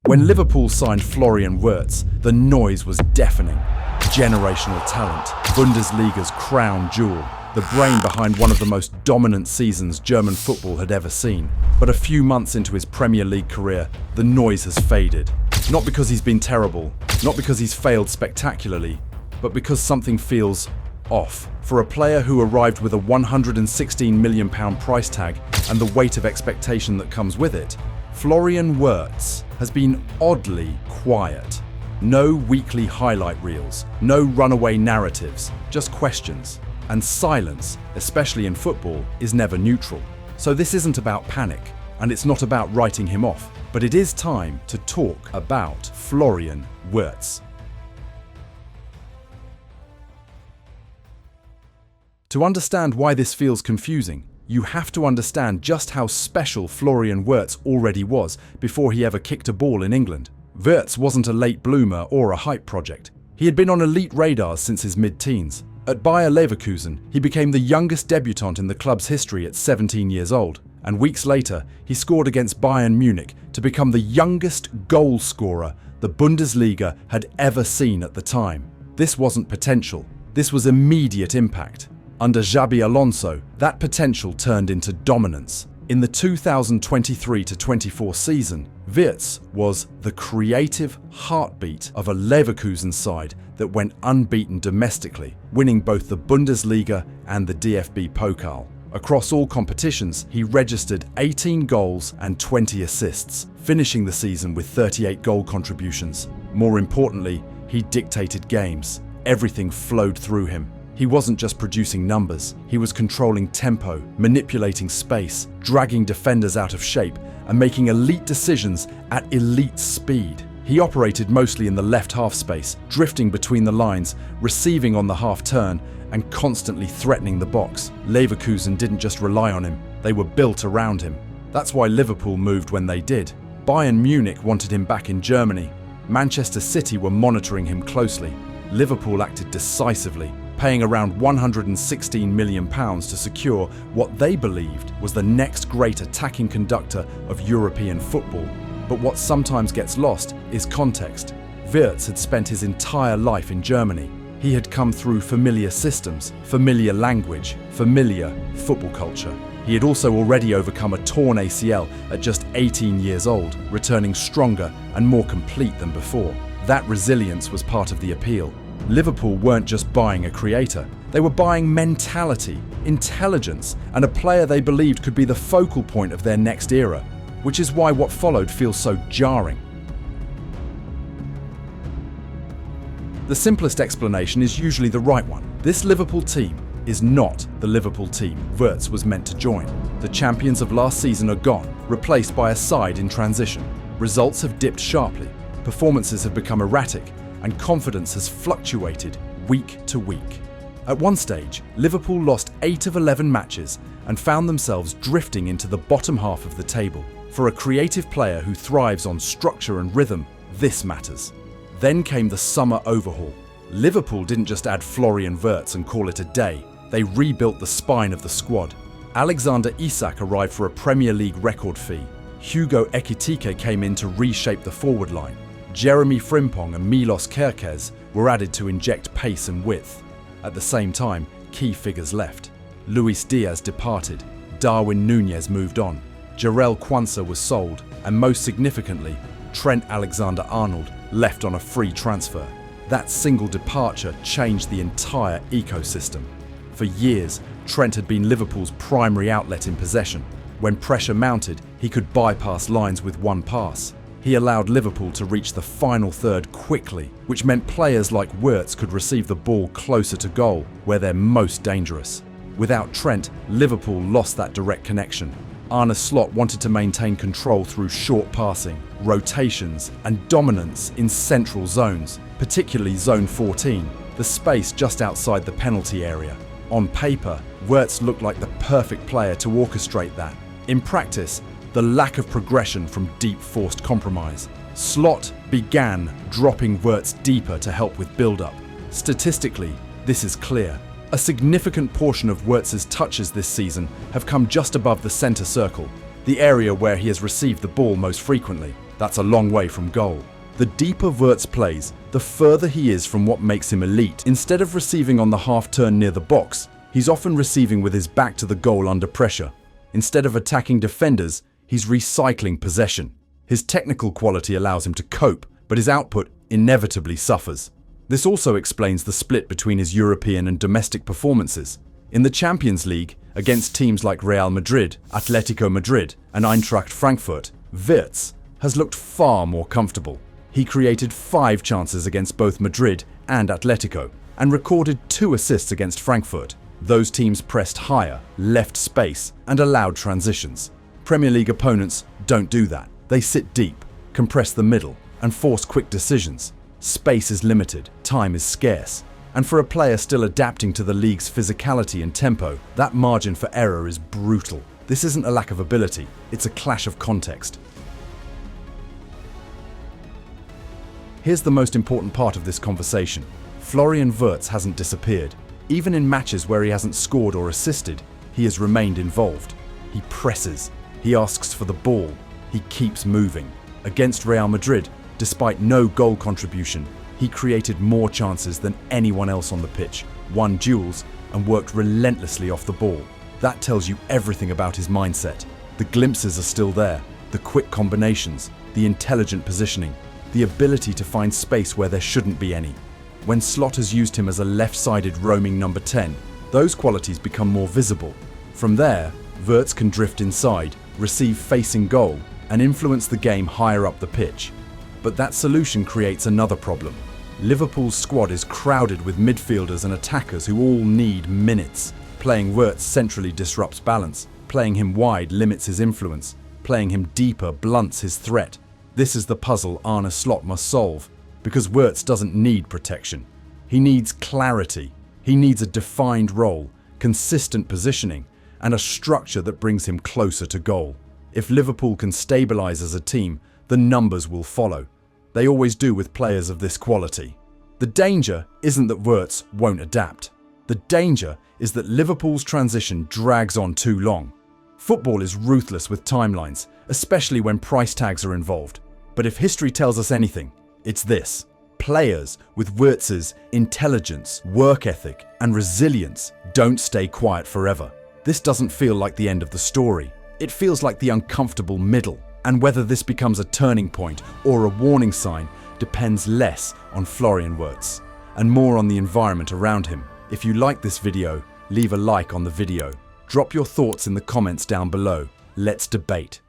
When Liverpool signed Florian Wirtz, the noise was deafening. Generational talent, Bundesliga's crown jewel, the brain behind one of the most dominant seasons German football had ever seen. But a few months into his Premier League career, the noise has faded. Not because he's been terrible, not because he's failed spectacularly, but because something feels off. For a player who arrived with a £116 million price tag and the weight of expectation that comes with it, Florian Wirtz has been oddly quiet. No weekly highlight reels, no runaway narratives, just questions. And silence, especially in football, is never neutral. So this isn't about panic, and it's not about writing him off, but it is time to talk about Florian Wirtz. To understand why this feels confusing, you have to understand just how special Florian Wirtz already was before he ever kicked a ball in England. Wirtz wasn't a late bloomer or a hype project. He had been on elite radars since his mid-teens. At Bayer Leverkusen, he became the youngest debutant in the club's history at 17 years old, and weeks later, he scored against Bayern Munich to become the youngest goal scorer the Bundesliga had ever seen at the time. This wasn't potential, this was immediate impact. Under Xabi Alonso, that potential turned into dominance. In the 2023-24 season, Wirtz was the creative heartbeat of a Leverkusen side that went unbeaten domestically, winning both the Bundesliga and the DFB Pokal. Across all competitions, he registered 18 goals and 20 assists, finishing the season with 38 goal contributions. More importantly, he dictated games. Everything flowed through him. He wasn't just producing numbers, he was controlling tempo, manipulating space, dragging defenders out of shape, and making elite decisions at elite speed. He operated mostly in the left half space, drifting between the lines, receiving on the half turn, and constantly threatening the box. Leverkusen didn't just rely on him, they were built around him. That's why Liverpool moved when they did. Bayern Munich wanted him back in Germany. Manchester City were monitoring him closely. Liverpool acted decisively, paying around £116 million to secure what they believed was the next great attacking conductor of European football. But what sometimes gets lost is context. Wirtz had spent his entire life in Germany. He had come through familiar systems, familiar language, familiar football culture. He had also already overcome a torn ACL at just 18 years old, returning stronger and more complete than before. That resilience was part of the appeal. Liverpool weren't just buying a creator, they were buying mentality, intelligence, and a player they believed could be the focal point of their next era, which is why what followed feels so jarring. The simplest explanation is usually the right one. This Liverpool team is not the Liverpool team Wirtz was meant to join. The champions of last season are gone, replaced by a side in transition. Results have dipped sharply, performances have become erratic, and confidence has fluctuated week to week. At one stage, Liverpool lost 8 of 11 matches and found themselves drifting into the bottom half of the table. For a creative player who thrives on structure and rhythm, this matters. Then came the summer overhaul. Liverpool didn't just add Florian Wirtz and call it a day, they rebuilt the spine of the squad. Alexander Isak arrived for a Premier League record fee. Hugo Ekitike came in to reshape the forward line. Jeremy Frimpong and Milos Kerkez were added to inject pace and width. At the same time, key figures left. Luis Diaz departed, Darwin Núñez moved on, Jarell Quansah was sold, and most significantly, Trent Alexander-Arnold left on a free transfer. That single departure changed the entire ecosystem. For years, Trent had been Liverpool's primary outlet in possession. When pressure mounted, he could bypass lines with one pass. He allowed Liverpool to reach the final third quickly, which meant players like Wirtz could receive the ball closer to goal, where they're most dangerous. Without Trent, Liverpool lost that direct connection. Arne Slot wanted to maintain control through short passing, rotations, and dominance in central zones, particularly Zone 14, the space just outside the penalty area. On paper, Wirtz looked like the perfect player to orchestrate that. In practice, the lack of progression from deep forced compromise. Slot began dropping Wirtz deeper to help with build-up. Statistically, this is clear. A significant portion of Wirtz's touches this season have come just above the centre circle, the area where he has received the ball most frequently. That's a long way from goal. The deeper Wirtz plays, the further he is from what makes him elite. Instead of receiving on the half-turn near the box, he's often receiving with his back to the goal under pressure. Instead of attacking defenders, he's recycling possession. His technical quality allows him to cope, but his output inevitably suffers. This also explains the split between his European and domestic performances. In the Champions League, against teams like Real Madrid, Atletico Madrid, and Eintracht Frankfurt, Wirtz has looked far more comfortable. He created 5 chances against both Madrid and Atletico, and recorded 2 assists against Frankfurt. Those teams pressed higher, left space, and allowed transitions. Premier League opponents don't do that. They sit deep, compress the middle, and force quick decisions. Space is limited, time is scarce, and for a player still adapting to the league's physicality and tempo, that margin for error is brutal. This isn't a lack of ability, it's a clash of context. Here's the most important part of this conversation. Florian Wirtz hasn't disappeared. Even in matches where he hasn't scored or assisted, he has remained involved. He presses, he asks for the ball, he keeps moving. Against Real Madrid, despite no goal contribution, he created more chances than anyone else on the pitch, won duels, and worked relentlessly off the ball. That tells you everything about his mindset. The glimpses are still there, the quick combinations, the intelligent positioning, the ability to find space where there shouldn't be any. When Slot has used him as a left-sided roaming number 10, those qualities become more visible. From there, Wirtz can drift inside, receive facing goal, and influence the game higher up the pitch. But that solution creates another problem. Liverpool's squad is crowded with midfielders and attackers who all need minutes. Playing Wirtz centrally disrupts balance, playing him wide limits his influence, playing him deeper blunts his threat. This is the puzzle Arne Slot must solve, because Wirtz doesn't need protection. He needs clarity. He needs a defined role, consistent positioning, and a structure that brings him closer to goal. If Liverpool can stabilise as a team, the numbers will follow. They always do with players of this quality. The danger isn't that Wirtz won't adapt. The danger is that Liverpool's transition drags on too long. Football is ruthless with timelines, especially when price tags are involved. But if history tells us anything, it's this. Players with Wirtz's intelligence, work ethic, and resilience don't stay quiet forever. This doesn't feel like the end of the story. It feels like the uncomfortable middle. And whether this becomes a turning point or a warning sign depends less on Florian Wirtz and more on the environment around him. If you like this video, leave a like on the video. Drop your thoughts in the comments down below. Let's debate.